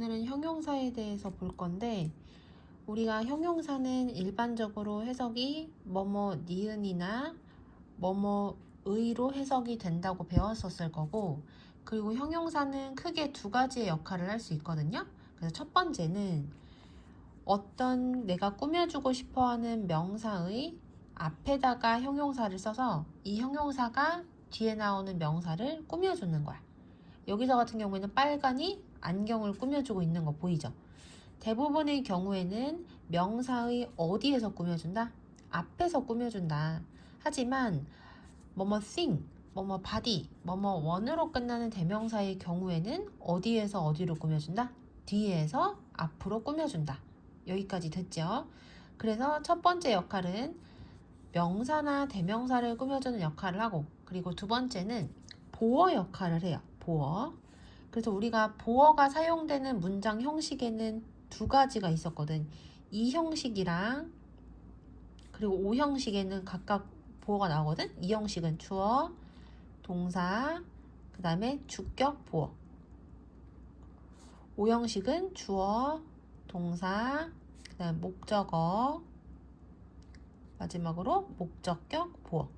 오늘은 형용사에 대해서 볼 건데 우리가 형용사는 일반적으로 해석이 뭐뭐 니은이나 뭐뭐의로 해석이 된다고 배웠었을 거고, 그리고 형용사는 크게 두 가지의 역할을 할 수 있거든요. 그래서 첫 번째는 어떤 내가 꾸며주고 싶어하는 명사의 앞에다가 형용사를 써서 이 형용사가 뒤에 나오는 명사를 꾸며주는 거야. 여기서 같은 경우에는 빨간이 안경을 꾸며주고 있는 거 보이죠? 대부분의 경우에는 명사의 어디에서 꾸며준다? 앞에서 꾸며준다. 하지만 뭐뭐 thing, 뭐뭐 body, 뭐뭐 one으로 끝나는 대명사의 경우에는 어디에서 어디로 꾸며준다? 뒤에서 앞으로 꾸며준다. 여기까지 됐죠? 그래서 첫 번째 역할은 명사나 대명사를 꾸며주는 역할을 하고, 그리고 두 번째는 보어 역할을 해요. 보어. 그래서 우리가 보어가 사용되는 문장 형식에는 두 가지가 있었거든. 이 형식이랑 그리고 오 형식에는 각각 보어가 나오거든. 이 형식은 주어, 동사, 그 다음에 주격, 보어. 오 형식은 주어, 동사, 그 다음에 목적어, 마지막으로 목적격, 보어.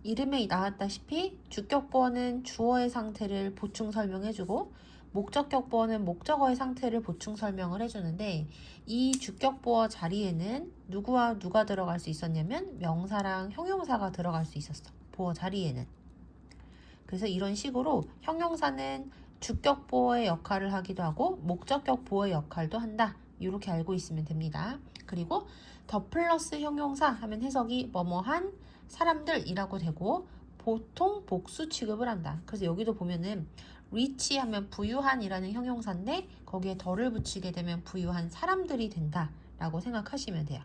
이름에 나왔다시피 주격 보어는 주어의 상태를 보충 설명해주고 목적격 보어는 목적어의 상태를 보충 설명을 해주는데, 이 주격 보어 자리에는 누구와 누가 들어갈 수 있었냐면 명사랑 형용사가 들어갈 수 있었어. 보어 자리에는. 그래서 이런 식으로 형용사는 주격 보어의 역할을 하기도 하고 목적격 보어의 역할도 한다. 이렇게 알고 있으면 됩니다. 그리고 더 플러스 형용사 하면 해석이 뭐뭐한 사람들이라고 되고 보통 복수 취급을 한다. 그래서 여기도 보면은 rich 하면 부유한이라는 형용사인데 거기에 더를 붙이게 되면 부유한 사람들이 된다 라고 생각하시면 돼요.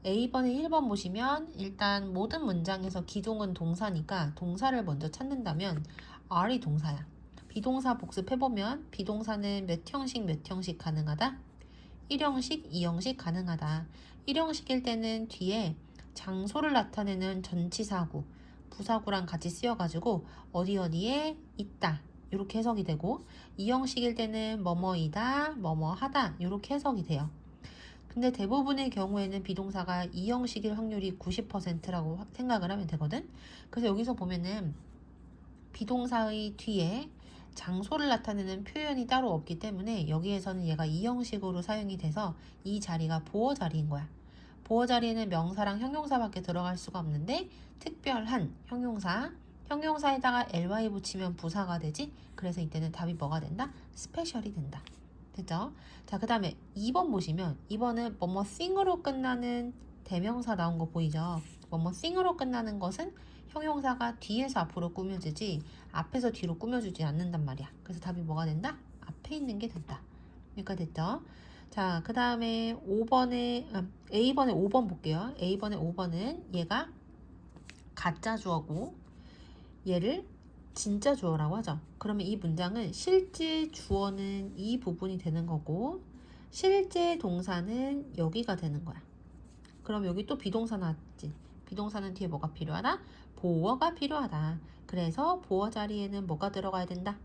A번에 1번 보시면 일단 모든 문장에서 기동은 동사니까 동사를 먼저 찾는다면 R이 동사야. 비동사 복습해보면 비동사는 몇 형식 가능하다? 1형식, 2형식 가능하다. 1형식일 때는 뒤에 장소를 나타내는 전치사구, 부사구랑 같이 쓰여가지고 어디 어디에 있다 이렇게 해석이 되고, 2형식일 때는 뭐뭐이다, 뭐뭐하다 이렇게 해석이 돼요. 근데 대부분의 경우에는 비동사가 2형식일 확률이 90%라고 생각을 하면 되거든. 그래서 여기서 보면은 비동사의 뒤에 장소를 나타내는 표현이 따로 없기 때문에 여기에서는 얘가 2형식으로 사용이 돼서 이 자리가 보어 자리인 거야. 보어 자리에는 명사랑 형용사밖에 들어갈 수가 없는데 특별한 형용사, 형용사에다가 ly 붙이면 부사가 되지. 그래서 이때는 답이 뭐가 된다? 스페셜이 된다. 됐죠? 자, 그 다음에 2번 보시면 2번은 뭐뭐 thing으로 끝나는 대명사 나온 거 보이죠? 뭐뭐 thing으로 끝나는 것은 형용사가 뒤에서 앞으로 꾸며지지 앞에서 뒤로 꾸며주지 않는단 말이야. 그래서 답이 뭐가 된다? 앞에 있는 게 된다. 여기까지 됐죠? 자, 그 다음에 A번에 5번 볼게요. A번에 5번은 얘가 가짜 주어고 얘를 진짜 주어라고 하죠. 그러면 이 문장은 실제 주어는 이 부분이 되는 거고 실제 동사는 여기가 되는 거야. 그럼 여기 또 비동사 나왔지. 비동사는 뒤에 뭐가 필요하다? 보어가 필요하다. 그래서 보어 자리에는 뭐가 들어가야 된다?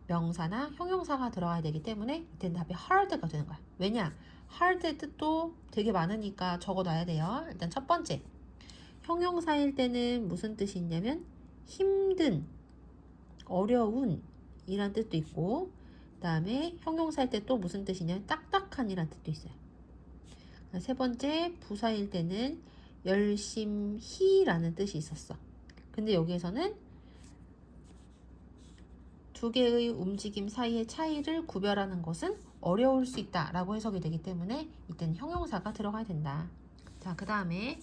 명사나 형용사가 들어가야 되기 때문에 이때는 답이 hard가 되는 거야. 왜냐? hard의 뜻도 되게 많으니까 적어놔야 돼요. 일단 첫 번째, 형용사일 때는 무슨 뜻이 있냐면 힘든, 어려운 이란 뜻도 있고, 그 다음에 형용사일 때 또 무슨 뜻이냐면 딱딱한 이란 뜻도 있어요. 세 번째, 부사일 때는 열심히라는 뜻이 있었어. 근데 여기에서는 두 개의 움직임 사이의 차이를 구별하는 것은 어려울 수 있다라고 해석이 되기 때문에 이때는 형용사가 들어가야 된다. 자, 그 다음에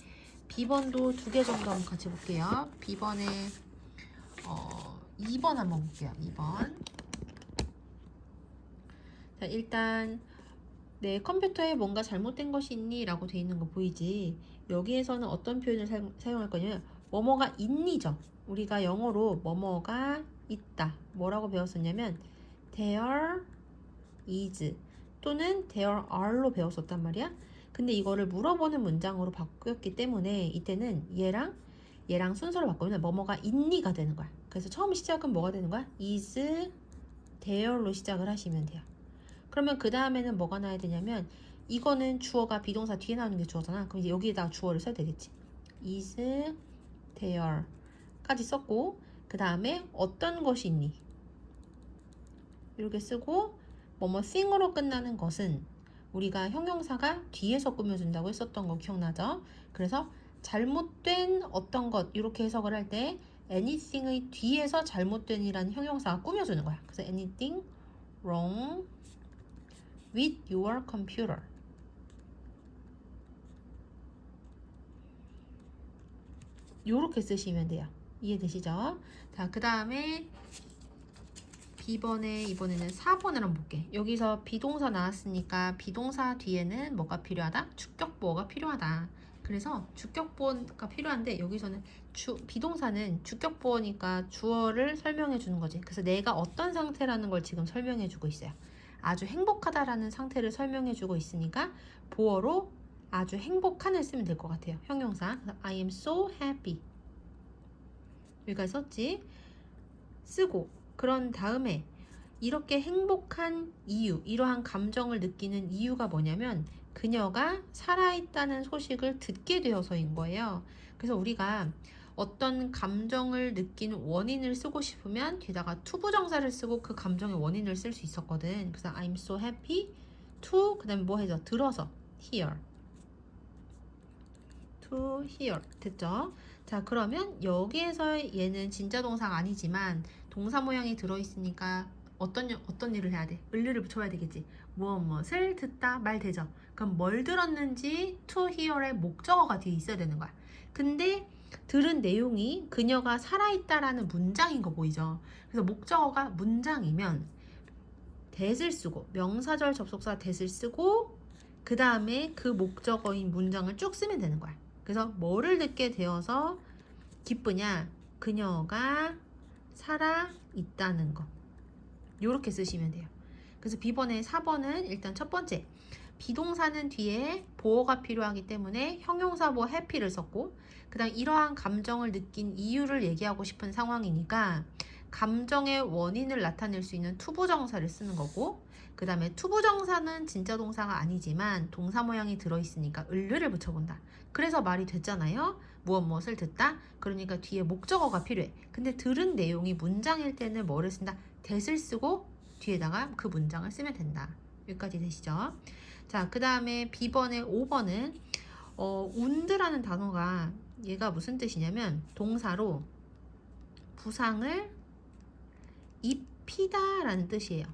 B번도 두 개 정도 한번 같이 볼게요. B번에 2번 한번 볼게요. 2번. 자, 일단 내 컴퓨터에 뭔가 잘못된 것이 있니? 라고 돼 있는 거 보이지? 여기에서는 어떤 표현을 사용할 거냐면 뭐뭐가 있니죠. 우리가 영어로 뭐뭐가 있다. 뭐라고 배웠었냐면 there is 또는 there are로 배웠었단 말이야. 근데 이거를 물어보는 문장으로 바뀌었기 때문에 이때는 얘랑 순서를 바꾸면 뭐뭐가 있니가 되는 거야. 그래서 처음 시작은 뭐가 되는 거야? is there로 시작을 하시면 돼요. 그러면 그 다음에는 뭐가 나야 되냐면 이거는 주어가 비동사 뒤에 나오는 게 주어잖아. 그럼 이제 여기에다가 주어를 써야 되겠지. is there 까지 썼고 그 다음에 어떤 것이 있니? 이렇게 쓰고 뭐뭐 thing으로 끝나는 것은 우리가 형용사가 뒤에서 꾸며준다고 했었던 거 기억나죠? 그래서 잘못된 어떤 것 이렇게 해석을 할 때 anything의 뒤에서 잘못된이라는 형용사가 꾸며주는 거야. 그래서 anything wrong with your computer. 요렇게 쓰시면 돼요. 이해되시죠? 자, 그 다음에 B번에 이번에는 4번을 한번 볼게. 여기서 비동사 나왔으니까 비동사 뒤에는 뭐가 필요하다? 주격보어가 필요하다. 그래서 주격보어가 필요한데 여기서는 비동사는 주격보어니까 주어를 설명해 주는 거지. 그래서 내가 어떤 상태라는 걸 지금 설명해 주고 있어요. 아주 행복하다라는 상태를 설명해 주고 있으니까 보어로 아주 행복한을 쓰면 될 것 같아요. 형용사. I am so happy. 여기까지 썼지. 쓰고 그런 다음에 이렇게 행복한 이유, 이러한 감정을 느끼는 이유가 뭐냐면 그녀가 살아있다는 소식을 듣게 되어서인 거예요. 그래서 우리가 어떤 감정을 느끼는 원인을 쓰고 싶으면 뒤에다가 투부정사를 쓰고 그 감정의 원인을 쓸 수 있었거든. 그래서 I'm so happy to 그 다음에 뭐 해줘? 들어서 hear. to hear. 됐죠? 자, 그러면 여기에서 얘는 진짜 동사가 아니지만 동사 모양이 들어있으니까 어떤 일을 해야 돼? 을류를 붙여야 되겠지. 무엇을 듣다 말 되죠. 그럼 뭘 들었는지 to hear의 목적어가 뒤에 있어야 되는 거야. 근데 들은 내용이 그녀가 살아있다라는 문장인 거 보이죠. 그래서 목적어가 문장이면 that을 쓰고 명사절 접속사 that을 쓰고 그 다음에 그 목적어인 문장을 쭉 쓰면 되는 거야. 그래서 뭐를 듣게 되어서 기쁘냐? 그녀가 살아있다는 거. 요렇게 쓰시면 돼요. 그래서 B번에 4번은 일단 첫 번째 비동사는 뒤에 보어가 필요하기 때문에 형용사 뭐 happy를 썼고 그 다음 이러한 감정을 느낀 이유를 얘기하고 싶은 상황이니까 감정의 원인을 나타낼 수 있는 투부정사를 쓰는 거고 그 다음에 투부정사는 진짜 동사가 아니지만 동사 모양이 들어있으니까 을류를 붙여본다. 그래서 말이 됐잖아요. 무엇을 듣다? 그러니까 뒤에 목적어가 필요해. 근데 들은 내용이 문장일 때는 뭐를 쓴다? that을 쓰고 뒤에다가 그 문장을 쓰면 된다. 여기까지 되시죠? 자, 그 다음에 B번에 5번은 운드라는 단어가 얘가 무슨 뜻이냐면 동사로 부상을 입히다 라는 뜻이에요.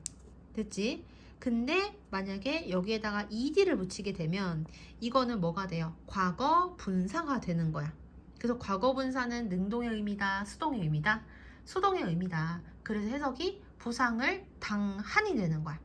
됐지? 근데 만약에 여기에다가 ed를 붙이게 되면 이거는 뭐가 돼요? 과거 분사가 되는 거야. 그래서 과거 분사는 능동의 의미다, 수동의 의미다? 수동의 의미다. 그래서 해석이 부상을 당한이 되는 거야.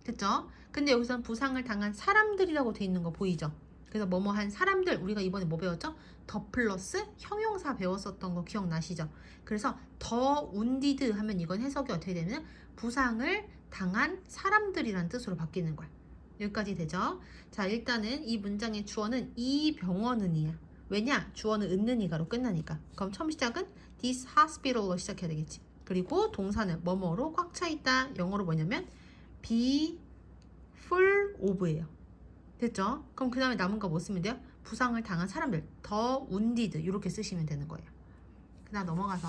됐죠? 근데 여기서는 부상을 당한 사람들이라고 돼 있는 거 보이죠? 그래서 뭐뭐한 사람들, 우리가 이번에 뭐 배웠죠? 더 플러스 형용사 배웠었던 거 기억나시죠? 그래서 더 운디드 하면 이건 해석이 어떻게 되면 부상을 당한 사람들이란 뜻으로 바뀌는 거야. 여기까지 되죠? 자, 일단은 이 문장의 주어는 이 병원은이야. 왜냐? 주어는 은는이가로 끝나니까. 그럼 처음 시작은 this hospital로 시작해야 되겠지. 그리고 동사는 뭐뭐로 꽉 차 있다. 영어로 뭐냐면 be full of예요. 됐죠? 그럼 그 다음에 남은 거 뭐 쓰면 돼요? 부상을 당한 사람들, 더 wounded 이렇게 쓰시면 되는 거예요. 그 다음 넘어가서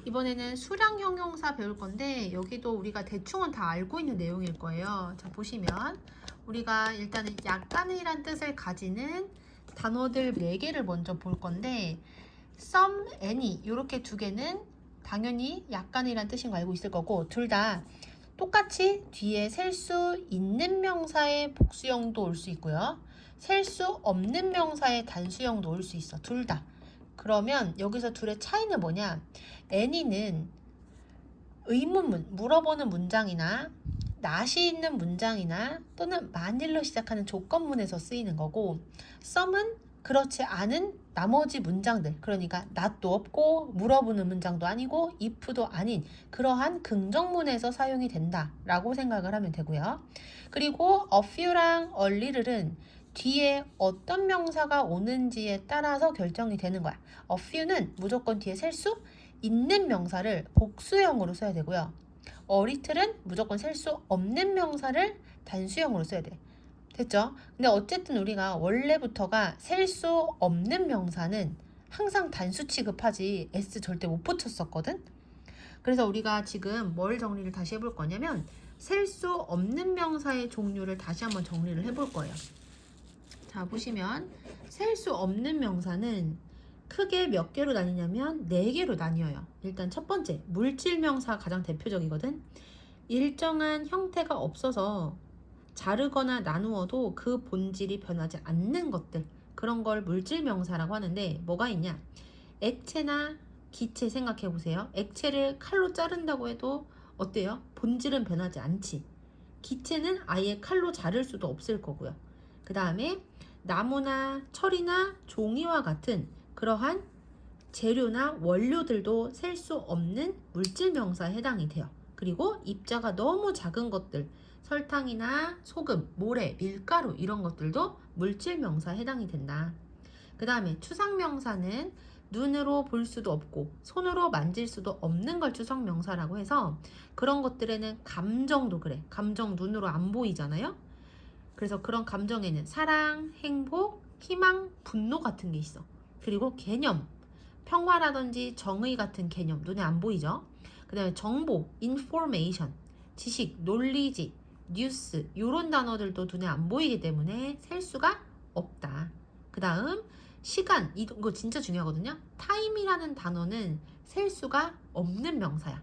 이번에는 수량 형용사 배울 건데 여기도 우리가 대충은 다 알고 있는 내용일 거예요. 자, 보시면 우리가 일단은 약간이란 뜻을 가지는 단어들 4개를 먼저 볼 건데 some, any 이렇게 두 개는 당연히 약간이란 뜻인 거 알고 있을 거고 둘 다 똑같이 뒤에 셀 수 있는 명사의 복수형도 올 수 있고요. 셀 수 없는 명사의 단수형도 올 수 있어. 둘 다. 그러면 여기서 둘의 차이는 뭐냐? any는 의문문, 물어보는 문장이나 not이 있는 문장이나 또는 만일로 시작하는 조건문에서 쓰이는 거고 some은 그렇지 않은 나머지 문장들, 그러니까 not도 없고 물어보는 문장도 아니고 if도 아닌 그러한 긍정문에서 사용이 된다라고 생각을 하면 되고요. 그리고 a few랑 a little은 뒤에 어떤 명사가 오는지에 따라서 결정이 되는 거야. a few는 무조건 뒤에 셀 수 있는 명사를 복수형으로 써야 되고요. 어리틀은 무조건 셀 수 없는 명사를 단수형으로 써야 돼. 됐죠? 근데 어쨌든 우리가 원래부터가 셀 수 없는 명사는 항상 단수 취급하지 S 절대 못 붙였었거든? 그래서 우리가 지금 뭘 정리를 다시 해볼 거냐면 셀 수 없는 명사의 종류를 다시 한번 정리를 해볼 거예요. 자, 보시면 셀 수 없는 명사는 크게 몇 개로 나뉘냐면 4개로 나뉘어요. 일단 첫 번째, 물질 명사 가장 대표적이거든. 일정한 형태가 없어서 자르거나 나누어도 그 본질이 변하지 않는 것들, 그런 걸 물질 명사라고 하는데 뭐가 있냐? 액체나 기체 생각해 보세요. 액체를 칼로 자른다고 해도 어때요? 본질은 변하지 않지. 기체는 아예 칼로 자를 수도 없을 거고요. 그 다음에 나무나 철이나 종이와 같은 그러한 재료나 원료들도 셀 수 없는 물질 명사에 해당이 돼요. 그리고 입자가 너무 작은 것들, 설탕이나 소금, 모래, 밀가루 이런 것들도 물질 명사에 해당이 된다. 그 다음에 추상 명사는 눈으로 볼 수도 없고 손으로 만질 수도 없는 걸 추상 명사라고 해서 그런 것들에는 감정도 그래. 감정 눈으로 안 보이잖아요. 그래서 그런 감정에는 사랑, 행복, 희망, 분노 같은 게 있어. 그리고 개념, 평화라든지 정의 같은 개념 눈에 안 보이죠. 그 다음에 정보, information, 지식, knowledge, 뉴스 이런 단어들도 눈에 안 보이기 때문에 셀 수가 없다. 그 다음 시간, 이거 진짜 중요하거든요. time이라는 단어는 셀 수가 없는 명사야.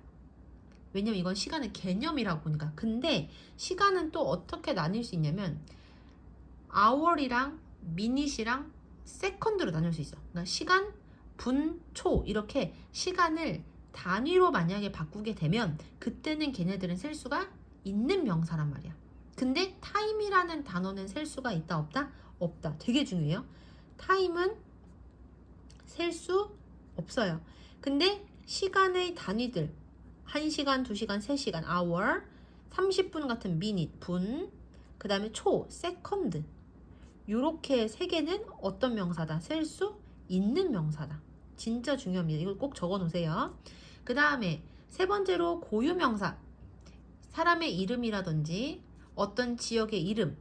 왜냐면 이건 시간의 개념이라고 보니까. 근데 시간은 또 어떻게 나뉠 수 있냐면 hour이랑 minute이랑 second로 나눌 수 있어. 그러니까 시간, 분, 초 이렇게 시간을 단위로 만약에 바꾸게 되면 그때는 걔네들은 셀 수가 있는 명사란 말이야. 근데 time이라는 단어는 셀 수가 있다 없다? 없다. 되게 중요해요. time은 셀 수 없어요. 근데 시간의 단위들 1시간, 2시간, 3시간 hour, 30분 같은 minute 분, 그 다음에 초 second 요렇게 세 개는 어떤 명사다? 셀 수 있는 명사다. 진짜 중요합니다. 이걸 꼭 적어 놓으세요. 그 다음에 세 번째로 고유명사, 사람의 이름이라든지 어떤 지역의 이름,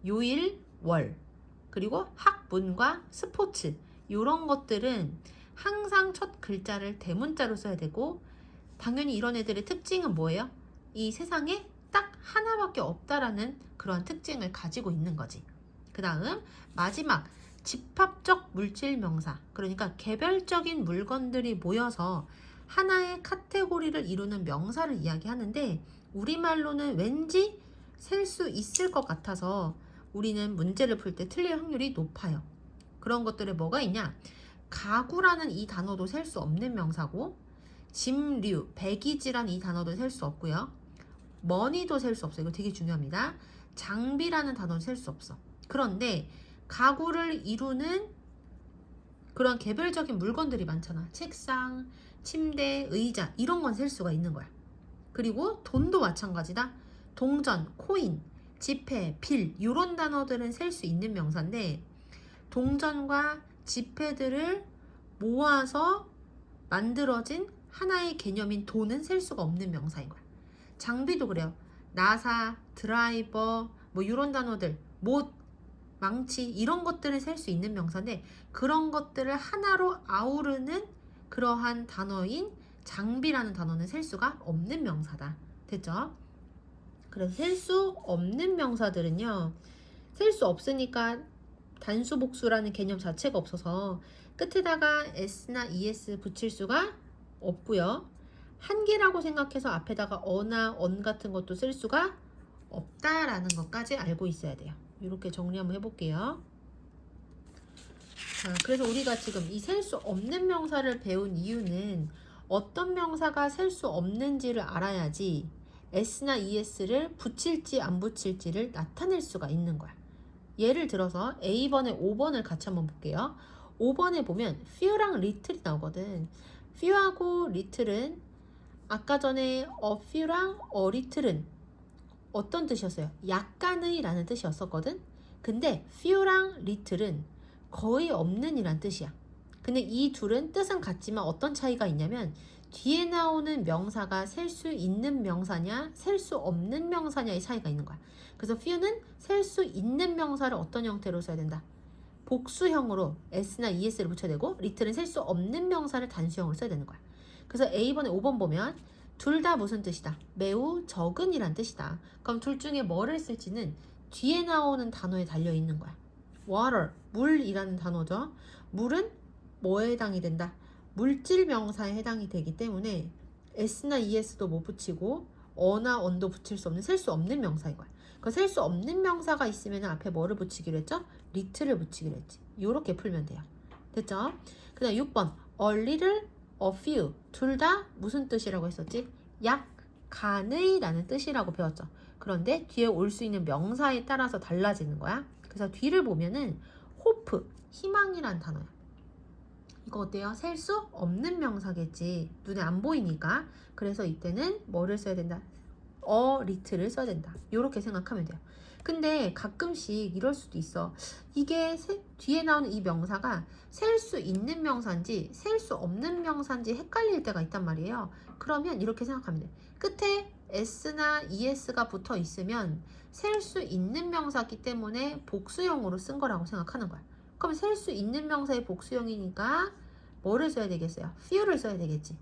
요일, 월, 그리고 학문과 스포츠 이런 것들은 항상 첫 글자를 대문자로 써야 되고 당연히 이런 애들의 특징은 뭐예요? 이 세상에 딱 하나밖에 없다라는 그런 특징을 가지고 있는 거지. 그 다음 마지막 집합적 물질 명사, 그러니까 개별적인 물건들이 모여서 하나의 카테고리를 이루는 명사를 이야기하는데 우리말로는 왠지 셀 수 있을 것 같아서 우리는 문제를 풀 때 틀릴 확률이 높아요. 그런 것들에 뭐가 있냐? 가구라는 이 단어도 셀 수 없는 명사고 짐류, 배기지라는 이 단어도 셀 수 없고요. 머니도 셀 수 없어요. 이거 되게 중요합니다. 장비라는 단어도 셀 수 없어. 그런데 가구를 이루는 그런 개별적인 물건들이 많잖아. 책상, 침대, 의자 이런 건 셀 수가 있는 거야. 그리고 돈도 마찬가지다. 동전, 코인, 지폐, 빌 이런 단어들은 셀 수 있는 명사인데 동전과 지폐들을 모아서 만들어진 하나의 개념인 돈은 셀 수가 없는 명사인 거야. 장비도 그래요. 나사, 드라이버 뭐 이런 단어들, 못, 망치 이런 것들을 셀 수 있는 명사인데 그런 것들을 하나로 아우르는 그러한 단어인 장비라는 단어는 셀 수가 없는 명사다. 됐죠? 그래서 셀 수 없는 명사들은요. 셀 수 없으니까 단수 복수라는 개념 자체가 없어서 끝에다가 s나 es 붙일 수가 없고요. 한 개라고 생각해서 앞에다가 어나 언 같은 것도 쓸 수가 없다라는 것까지 알고 있어야 돼요. 이렇게 정리 한번 해볼게요. 자, 그래서 우리가 지금 이 셀 수 없는 명사를 배운 이유는 어떤 명사가 셀 수 없는지를 알아야지 s나 es를 붙일지 안 붙일지를 나타낼 수가 있는 거야. 예를 들어서 A번에 5번을 같이 한번 볼게요. 5번에 보면 few랑 little이 나오거든. few하고 little은 아까 전에 a few랑 a little은 어떤 뜻이었어요? 약간의 라는 뜻이었었거든. 근데 few랑 little은 거의 없는 이란 뜻이야. 근데 이 둘은 뜻은 같지만 어떤 차이가 있냐면 뒤에 나오는 명사가 셀 수 있는 명사냐, 셀 수 없는 명사냐의 차이가 있는 거야. 그래서 few는 셀 수 있는 명사를 어떤 형태로 써야 된다? 복수형으로 s나 es를 붙여야 되고, little은 셀 수 없는 명사를 단수형으로 써야 되는 거야. 그래서 A번에 5번 보면 둘 다 무슨 뜻이다? 매우 적은이란 뜻이다. 그럼 둘 중에 뭐를 쓸지는 뒤에 나오는 단어에 달려 있는 거야. water, 물이라는 단어죠. 물은 뭐에 해당이 된다? 물질 명사에 해당이 되기 때문에 s나 es도 못 붙이고 어나 언도 붙일 수 없는 셀 수 없는 명사인 거야. 그 셀 수 없는 명사가 있으면 앞에 뭐를 붙이기로 했죠? little을 붙이기로 했지. 요렇게 풀면 돼요. 됐죠? 그 다음 6번 a little, a few 둘 다 무슨 뜻이라고 했었지? 약간의 라는 뜻이라고 배웠죠. 그런데 뒤에 올 수 있는 명사에 따라서 달라지는 거야. 그래서 뒤를 보면은 hope, 희망이란 단어야. 이거 어때요? 셀 수 없는 명사겠지. 눈에 안 보이니까. 그래서 이때는 뭐를 써야 된다? little를 써야 된다. 이렇게 생각하면 돼요. 근데 가끔씩 이럴 수도 있어. 이게 뒤에 나오는 이 명사가 셀 수 있는 명사인지 셀 수 없는 명사인지 헷갈릴 때가 있단 말이에요. 그러면 이렇게 생각하면 돼. 끝에 s나 es가 붙어 있으면 셀 수 있는 명사기 때문에 복수형으로 쓴 거라고 생각하는 거야. 그럼 셀 수 있는 명사의 복수형이니까 뭐를 써야 되겠어요? few를 써야 되겠지.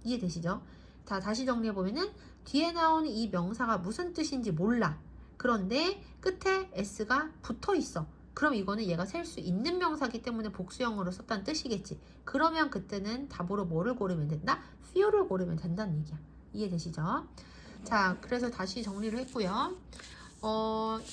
이해되시죠? 자, 다시 정리해보면은 뒤에 나오는 이 명사가 무슨 뜻인지 몰라. 그런데 끝에 s가 붙어 있어. 그럼 이거는 얘가 셀 수 있는 명사기 때문에 복수형으로 썼다는 뜻이겠지. 그러면 그때는 답으로 뭐를 고르면 된다? few를 고르면 된다는 얘기야. 이해되시죠? 자, 그래서 다시 정리를 했고요.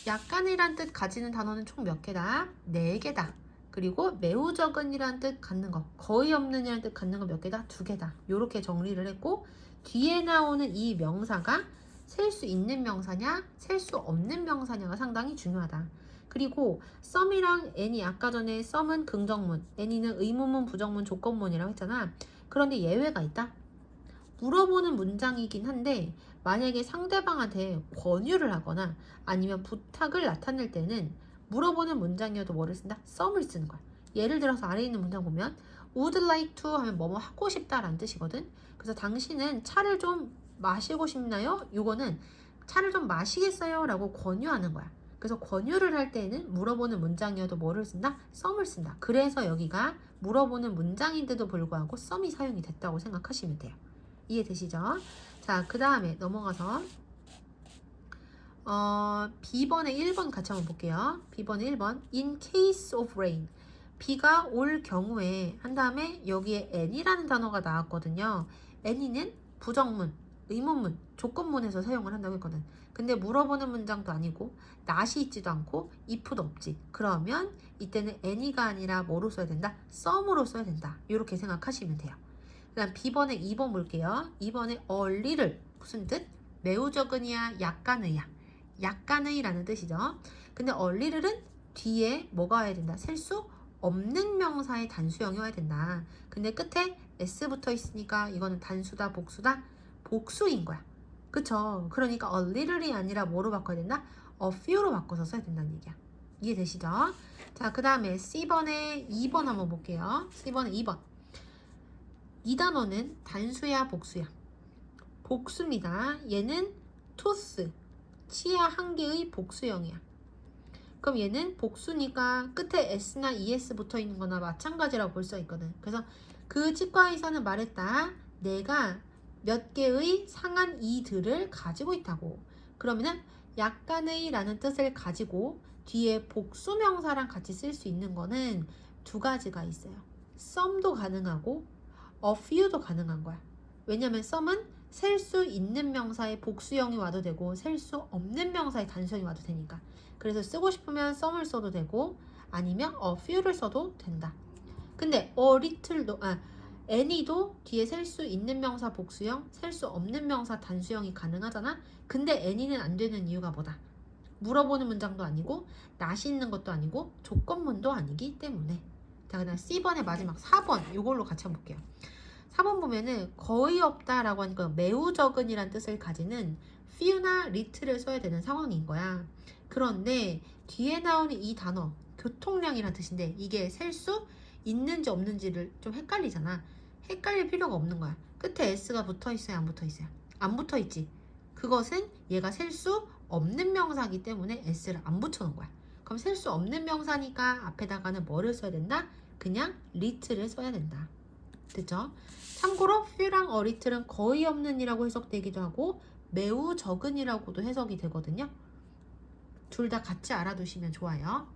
약간이란 뜻 가지는 단어는 총 몇 개다? 4개다. 그리고 매우 적은이란 뜻 갖는 거, 거의 없는이란 뜻 갖는 거 몇 개다? 2개다. 이렇게 정리를 했고, 뒤에 나오는 이 명사가 셀 수 있는 명사냐, 셀 수 없는 명사냐가 상당히 중요하다. 그리고 some이랑 any, 아까 전에 some은 긍정문, any는 의문문, 부정문, 조건문이라고 했잖아. 그런데 예외가 있다. 물어보는 문장이긴 한데 만약에 상대방한테 권유를 하거나 아니면 부탁을 나타낼 때는 물어보는 문장이어도 뭐를 쓴다? some을 쓰는 거야. 예를 들어서 아래에 있는 문장 보면 would like to 하면 뭐뭐 하고 싶다 라는 뜻이거든. 그래서 당신은 차를 좀 마시고 싶나요? 이거는 차를 좀 마시겠어요? 라고 권유하는 거야. 그래서 권유를 할 때에는 물어보는 문장이어도 뭐를 쓴다? some을 쓴다. 그래서 여기가 물어보는 문장인데도 불구하고 some이 사용이 됐다고 생각하시면 돼요. 이해되시죠? 자, 그 다음에 넘어가서 B번에 1번 같이 한번 볼게요. B번에 1번 In case of rain 비가 올 경우에 한 다음에 여기에 any라는 단어가 나왔거든요. any는 부정문, 의문문, 조건문에서 사용을 한다고 했거든. 근데 물어보는 문장도 아니고 not이 있지도 않고 if도 없지. 그러면 이때는 any가 아니라 뭐로 써야 된다? some으로 써야 된다. 이렇게 생각하시면 돼요. 그 다음 B번에 2번 볼게요. 2번에 a little 무슨 뜻? 매우 적은이야, 약간의야. 약간의 라는 뜻이죠. 근데 a little은 뒤에 뭐가 와야 된다? 셀 수 없는 명사의 단수형이 와야 된다. 근데 끝에 s 붙어 있으니까 이거는 단수다, 복수다? 복수인 거야. 그쵸? 그러니까 a little이 아니라 뭐로 바꿔야 된다? a few로 바꿔서 써야 된다는 얘기야. 이해되시죠? 자, 그 다음에 C번에 2번 한번 볼게요. C번에 2번. 이 단어는 단수야, 복수야? 복수입니다. 얘는 tooth, 치아 한 개의 복수형이야. 그럼 얘는 복수니까 끝에 s나 es 붙어 있는 거나 마찬가지라고 볼 수 있거든. 그래서 그 치과 의사는 말했다. 내가 몇 개의 상한 이들을 가지고 있다고. 그러면은 약간의 라는 뜻을 가지고 뒤에 복수명사랑 같이 쓸 수 있는 거는 2가지가 있어요. some도 가능하고 a few도 가능한 거야. 왜냐면 some은 셀 수 있는 명사의 복수형이 와도 되고 셀 수 없는 명사의 단수형이 와도 되니까. 그래서 쓰고 싶으면 some을 써도 되고 아니면 a few를 써도 된다. 근데 a little도 any도 뒤에 셀 수 있는 명사 복수형, 셀 수 없는 명사 단수형이 가능하잖아. 근데 any는 안 되는 이유가 뭐다? 물어보는 문장도 아니고 not이 있는 것도 아니고 조건문도 아니기 때문에. 자, 그다음 C번의 마지막 4번 이걸로 같이 한번 볼게요. 4번 보면은 거의 없다라고 하니까 매우 적은이란 뜻을 가지는 few나 little를 써야 되는 상황인 거야. 그런데 뒤에 나오는 이 단어 교통량이란 뜻인데 이게 셀 수 있는지 없는지를 좀 헷갈리잖아. 헷갈릴 필요가 없는 거야. 끝에 s가 붙어 있어요, 안 붙어 있어요? 안 붙어 있지. 그것은 얘가 셀 수 없는 명사이기 때문에 s를 안 붙여놓은 거야. 그럼 셀 수 없는 명사니까 앞에다가는 뭐를 써야 된다? 그냥 little을 써야 된다. 됐죠? 참고로 few랑 a little은 거의 없는 이라고 해석되기도 하고 매우 적은 이라고도 해석이 되거든요. 둘 다 같이 알아두시면 좋아요.